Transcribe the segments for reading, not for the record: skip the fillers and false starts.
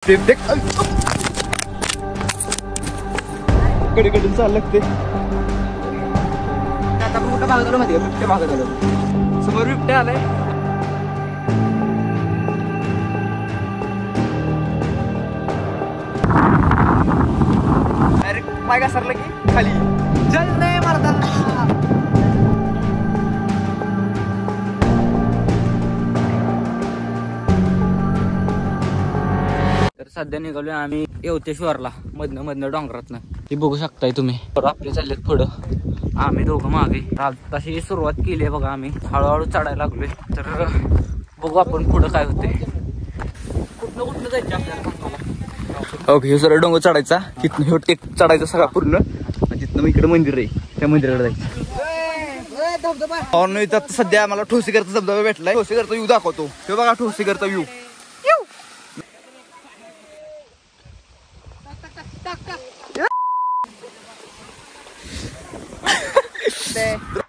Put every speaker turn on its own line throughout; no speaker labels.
कडे चाल लागते आता आपण कुठं भागत आलो माहिती का? बिबट्या भागत आलो. समोर बिबट्या आलाय. डायरेक्ट पाय घसरला की खाली चल रे मारताना. तर सध्या निघालोय आम्ही येवतेश्वरला मधनं डोंगरातनं. हे बघू शकताय तुम्ही. आपले चाललेत पुढं, आम्ही दोघं मागे. तशी सुरुवात केली आहे बघा. आम्ही हळूहळू चढायला लागलोय. तर बघू आपण पुढं काय होते. कुठनं जायचं आपल्याला. ओके, हे सरळ डोंगर चढायचा. तिथनं हे टेक चढायचा सगळा पूर्ण. तिथनं इकडे मंदिर आहे, त्या मंदिराकडे जायचं. सध्या मला ठोसेकरचा धबधबा भेटलाय. ठोसेकरचा व्ह्यू दाखवतो. हे बघा ठोसेकरचा व्ह्यू.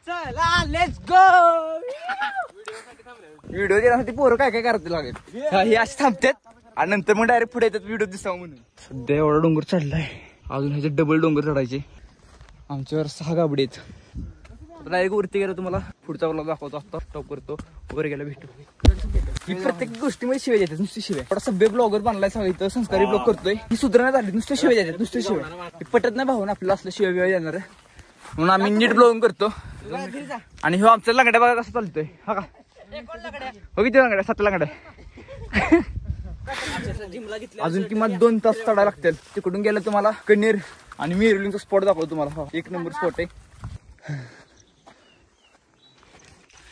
चला लेट्स गो. व्हिडिओ घेण्यासाठी पोरं काय काय करते लागेल. हे असे थांबतात आणि नंतर मग डायरेक्ट पुढे येतात व्हिडिओ दिसावं म्हणून. सध्या एवढा डोंगर चढलाय. अजून ह्याचे डबल डोंगर चढायचे. आमच्यावर 6 गाबडे आहेत. डायरेक्ट वरती गेला तुम्हाला पुढचा ब्लॉग दाखवतो. आता स्टॉप करतो. वर गेला भेटू. प्रत्येक गोष्टीमध्ये शिवाय देतात. नुसते शिवाय. थोडा सभ्य ब्लॉगर बनलाय सांगितलं. संस्कारी ब्लॉग करतोय. ही सुधारणा झाली. नुसते शिवाय देतात. नुसते शिवाय पटत नाही भाऊन आपल्याला असलं शिवाय देणार आहे म्हणून आम्ही नीट ब्लॉगिंग करतो. आणि हो आमच्या लंगड्या बघा कसं चालतोय. हा का हो किती लंगड्या? 7 लंगड्या. अजून किमान 2 तास चढायला लागतील. तिकडून गेलं तुम्हाला कन्हेर आणि मिरवलीचा स्पॉट दाखवतो तुम्हाला. 1 नंबर स्पॉट आहे.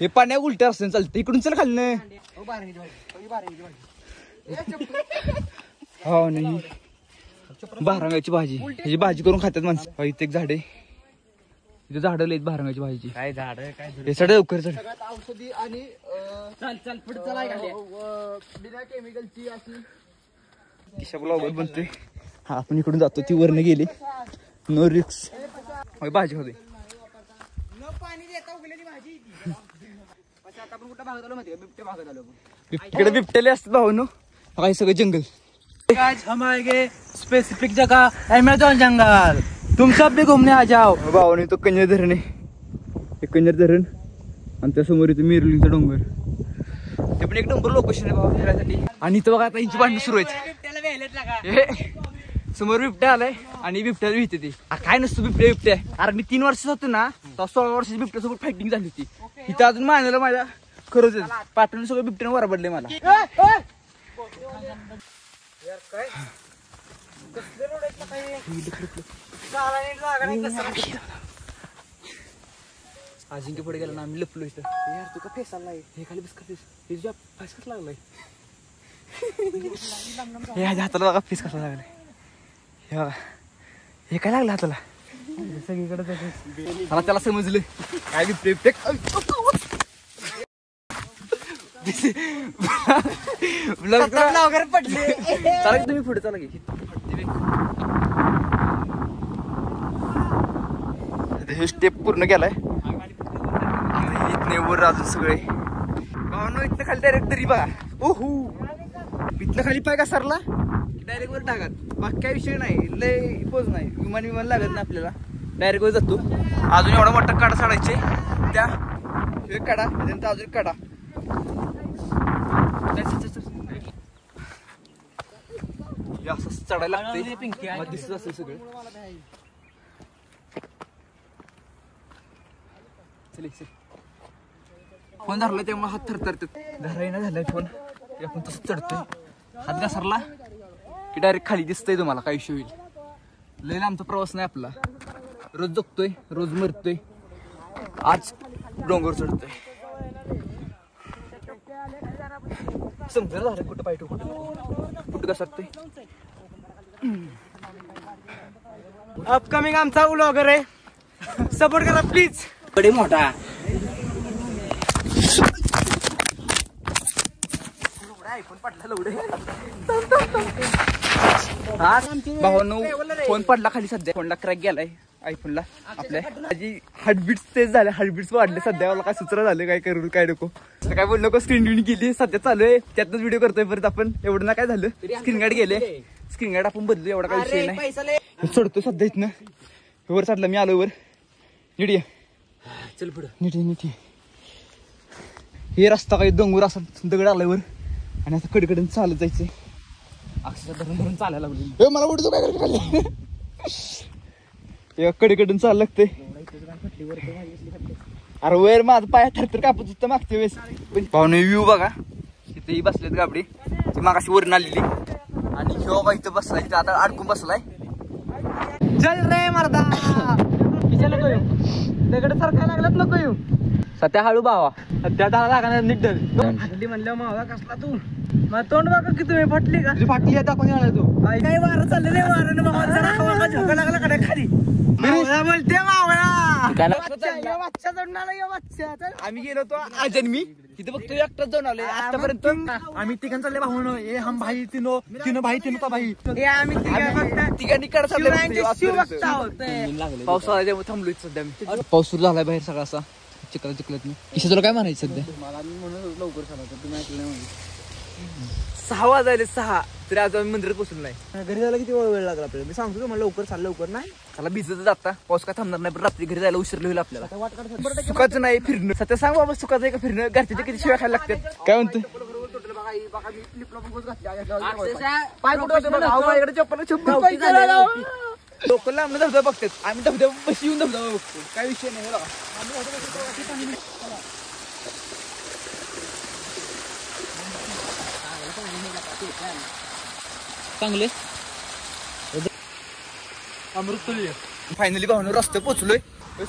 हे पाण्या उलट्या असते चालतं. इकडून चल खाली. हो नाही भारंगाची भाजी. ह्याची भाजी करून खातात माणसं. इथे एक झाड आहे. इथे झाडं लईत भारंगाची भाजीची. काय झाड हे चढ लवकर चढ. औषधी आणि बिना केमिकलची अशी ब्लॉगर बनतोय. हा आपण इकडून जातो. ती वरनं गेली. नो रिक्स. भाजी होते. आता आपण कुठं भागत आलो माहिती का? बिबट्या भागत आलो. तिकडे बिबटेले असतात भाऊनो. काही सगळं जंगल.
आज हम आएंगे स्पेसिफिक जगह अमेज़न जंगल. तुम सब भी घूमने आ जाओ.
भावाने तो कन्हेर धरण आहे. हे कन्हेर धरण आणि त्यासमोर इथं मिरवलीचा डोंगर. ते पण एक नंबर लोकेशन आहे भावा फिरायसाठी. आणि इथं बघा आता यांची भांडणं सुरू आहेत. समोर बिबट्या आलाय आणि बिबट्या भीती ती. काय नसतं बिबट्या. अरे मी 3 वर्षाचा होतो ना, 16 वर्षाची बिबट्यासोबत फायटिंग झाली होती. इथं अजून मानायला माझ्या खरंच पाठवून सगळं बिबट्याने वरबडले मला. अजिंक्य पुढे गेला ना आम्ही लपलो इथं. यार तू का फेस आलाय. हे खाली बस करतेस. हे तुझ्या फेस कसा लागलाय. हे हाताला बघा फेस कसा लागलाय. हे बघा हे काय लागलं हाताला. सगळीकडे मला त्याला समजलं काय बिबटे. ब्लॉगर पडले. चला की तुम्ही पुढे चला की. हे स्टेप पूर्ण केलाय. इथने वर अजून सगळे भावनो. इथनं खाली डायरेक्ट दरी बघा. ओहू इथनं खाली पाय घसरला डायरेक्ट वर टाकत. बाकी काय विषय नाही. लय पोच नाही. विमान लागत ना आपल्याला. डायरेक्ट वर जातो. अजून एवढा मोठा कडा चढायचे. त्या कडा त्यानंतर अजून कडा. असं चढायला लागते. दिसत असेल सगळं. फोन धरला त्यामुळे हात थरथरतात. धरायला झालाय फोन. आपण तसं चढतोय. हात घसरला की डायरेक्ट खाली दिसतंय तुम्हाला. काय विषय होईल. लय आमचा प्रवास नाही आपला. रोज जगतोय रोज मरतोय. आज डोंगर चढतोय. समजा झालं कुठं पाहिजे कुठं घसरतोय.
अपकमिंग आमचा व्लॉगर आहे. सपोर्ट करा प्लीज. कडे मोठा आयफोन पडला लवडे.
भावांनो फोन पडला खाली सध्या, फोनला क्रॅक गेलाय आयफोनला आपल्या. माझी हार्टबीट्स तेच झाले, हार्टबीट्स वाढले सध्या. मला काय सुचरा झालं, काय करू काय नको. काय बोललो नको, स्क्रीन विन केली सध्या चालू आहे, त्यातच व्हिडिओ करतोय परत आपण. एवढं ना काय झालं, स्क्रीन गार्ड गेले, स्क्रीन गार्ड आपण बदलू, एवढा काय विषय नाही. सोडतो सध्या इथनं, वर चढला मी, आलो वर. नीट ये,
चल पुढे.
नीट हे रस्ता काही डोंगर असा दगड आलाय वर, आणि आता कडकडून चालत जायचंय. अक्षरशः धरून धरून चालायला लागलो. मला उडतो काय खाली, कडकडून चाललं लागतंय. अरे वर माझं पाय थरथर कापत होतं मागच्या वेळेस. पाहुणे व्ह्यू बघा, तिथेही बसलेत गाबडी, ती मागाशी वरून आलेली, आणि ह्यो बा इथं बसलाय, इथं आता अडकून बसलाय. चल रे मर्दा, दगड सारखा लागलात नको येऊ. सध्या हळू भावा, सध्या दहा लागणार नीट धर.
फाटली म्हणल्या मावा कसला तू, मग तोंड बघा की तुम्ही फाटली का?
तुझी फाटली आहे दाखवून आला तू.
काय वारं चाललं रे, वारं मावा जरा हवा झोका लागला कडे खाली. मावळा बोलते मावळा.
आम्ही गेलो होतो आजन मी तिथे बघतो एकटाच जाऊन आलोय आतापर्यंत.
आम्ही तिघांना चालले भाऊ, ए हम भाई तीनो भाई तीनो का भाई.
तिघांनी कडे पाऊस आला त्यामुळे थांबलोय सध्या मी. पाऊस सुरू झालाय बाहेर सगळा असा चिखलात मी. किशा तुला काय म्हणायचं सध्या?
मला म्हणून लवकर चालवतो, तुम्ही ऐकलं नाही.
6 वाजले 6 तरी आज आम्ही मंदिरात पोहोचलो नाही.
घरी जायला किती वेळ लागला आपल्याला? मी सांगतो तुम्हाला, लवकर चाल, लवकर नाही
त्याला भिजत जाता, पाऊस काय थांबणार नाही, पण रात्री घरी जायला उशीर होईल आपल्याला. सुखाचं नाही फिरणं, सध्या सांग बाबा, सुखाचं आहे का फिरणं? घरच्या किती शिवाय खायला लागतात. काय म्हणतोय लोक लांब धबधबा बघतात, आम्ही धबधबा बशी येऊन धबधबा बघतो, काय विषय नाही. चांगले
अमृततुल्य.
फायनली भावना रस्ते पोहोचलोय.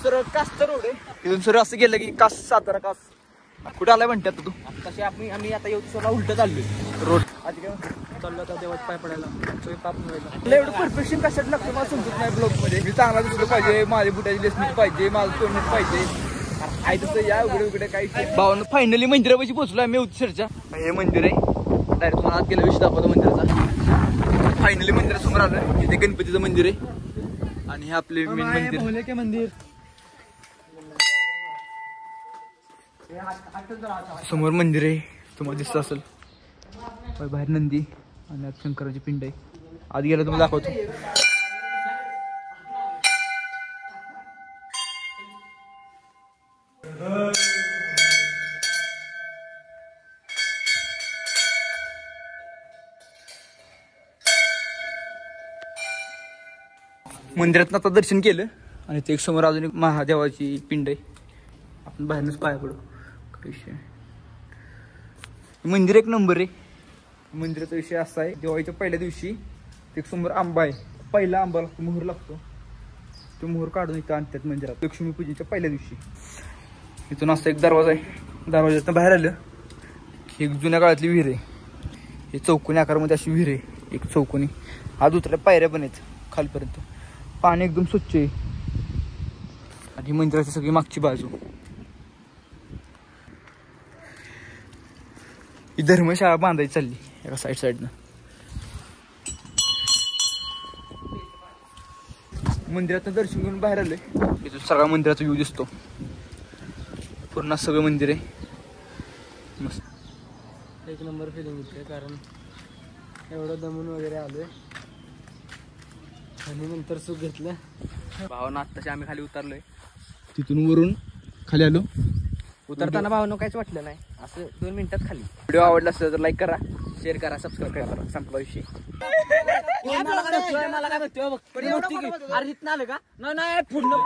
सर कास रोड आहे इथून, सर असं गेलं की कास, सातारा कास. कुठं आलाय म्हणतात तू?
तसे आम्ही आता येऊ सरला उलट चाललोय
रोड.
आधी काय चाललो आता देवाच पाय पडायला, पाप मिळायला.
मला एवढं परफेक्शन कशात लागतं मला समजत नाही. ब्लॉग मध्ये मी चांगला दिसलं पाहिजे, माझी बुटाची लेसनीट पाहिजे, माझं तोंड पाहिजे. आई तसं या उघडे काही भावना. फायनली मंदिरापाशी पोहोचलो आम्ही उतसरच्या. हे मंदिर आहे, डायरेक्ट तुम्हाला आत गेला विषय दाखवतो मंदिराचा. फायनली मंदिरासमोर आलं, इथे गणपतीचं मंदिर आहे, आणि हे आपले मेन मंदिर.
भोले के मंदिर
समोर मंदिर आहे, तुम्हाला दिसत असेल. बाहेर नंदी आणि आत शंकराची पिंड आहे. आत गेला तुम्हाला दाखवतो. मंदिरात आता दर्शन केलं, आणि ते एक समोर अजून एक महादेवाची पिंड आहे. आपण बाहेरनच पाया पडू, काही विषय. मंदिर एक नंबर आहे. मंदिराचा विषय असा आहे, दिवाळीच्या पहिल्या दिवशी एक समोर आंबा आहे, पहिला आंबा लागतो, मोहर लागतो. तो मोहर काढून इथं आणतात मंदिरात लक्ष्मीपूजनच्या पहिल्या दिवशी. इथून असा एक दरवाजा आहे, दरवाज्यातून बाहेर आलं की एक जुन्या काळातली विहीर आहे. हे चौकोनी आकारामध्ये अशी विहीर आहे, एक चौकोनी. आज उतरल्या पायऱ्या पण आहेत खालपर्यंत, पाणी एकदम स्वच्छ आहे. आणि मंदिराची सगळी मागची बाजू ही धर्मशाळा बांधायची चालली एका साईडनं. मंदिराचं दर्शन घेऊन बाहेर आलोय. इथून सगळा मंदिराचा व्ह्यू दिसतो, पूर्ण सगळं मंदिर आहे मस्त.
एक नंबर फिलिंग येते, कारण एवढं दमून वगैरे आलोय आणि नंतर सुख घेतलं.
भावना आत्ताच्या आम्ही खाली उतरलोय, तिथून वरून खाली आलो.
उतरताना भावना काहीच वाटलं नाही, असं 2 मिनिटात खाली.
व्हिडिओ आवडला असेल तर लाईक करा, शेअर करा, सबस्क्राईब करा. संपला विषय.
मला काय म्हणतोय बघ, अरे इथं आलं का? नाही पूर्ण